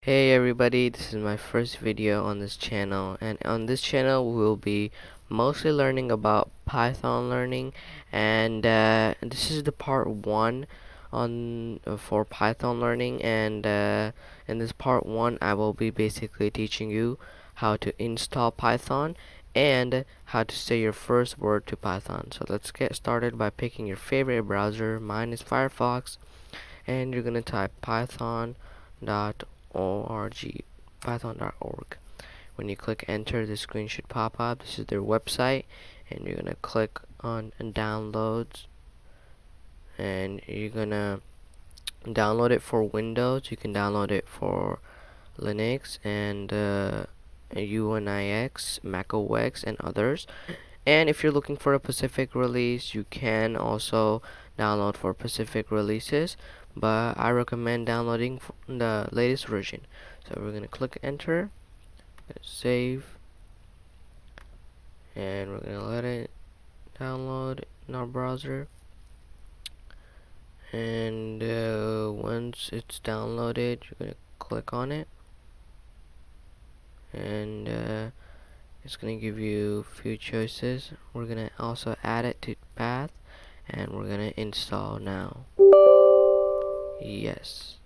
Hey everybody, this is my first video on this channel, and on this channel we will be mostly learning about Python learning, and this is the part 1 on for Python learning, and in this part 1 I will be basically teaching you how to install Python and how to say your first word to Python. So let's get started by picking your favorite browser. Mine is Firefox, and you're gonna type python.org, python.org. When you click enter, the screen should pop up. This is their website, and you're gonna click on downloads, and you're gonna download it for Windows. You can download it for Linux and Unix, Mac OS, and others. And if you're looking for a Pacific release, you can also download for Pacific releases, but I recommend downloading the latest version. So we're gonna click enter, save, and we're gonna let it download in our browser. And once it's downloaded, you're gonna click on it, and it's gonna give you a few choices. We're gonna also add it to path, and we're gonna install now. Yes.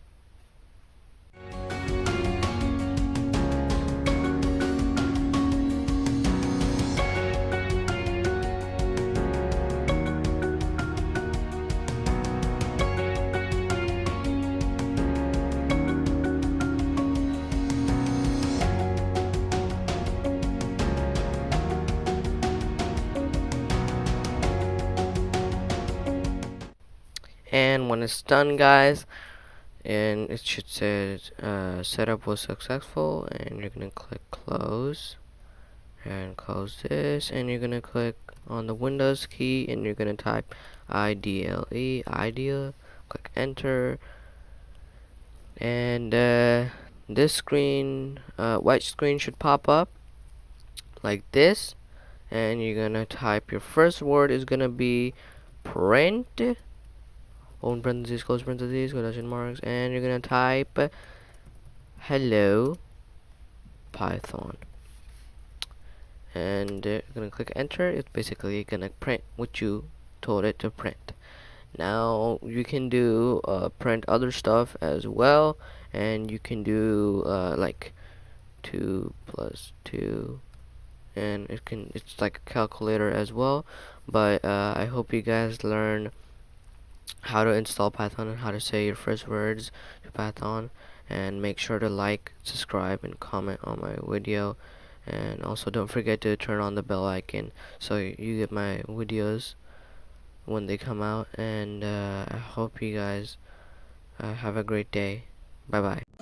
And when it's done, guys, and it should say setup was successful, and you're gonna click close and close this, and you're gonna click on the Windows key, and you're gonna type IDLE, click enter, and this screen, white screen should pop up like this, and you're gonna type your first word is gonna be print, open parentheses, close parentheses, quotation marks, and you're gonna type hello Python, and you're gonna click enter. It's basically gonna print what you told it to print. Now you can do print other stuff as well, and you can do like 2 plus 2, and it's like a calculator as well. But I hope you guys learn how to install Python and how to say your first words to Python, and make sure to like, subscribe, and comment on my video, and also don't forget to turn on the bell icon so you get my videos when they come out. And I hope you guys have a great day. Bye bye.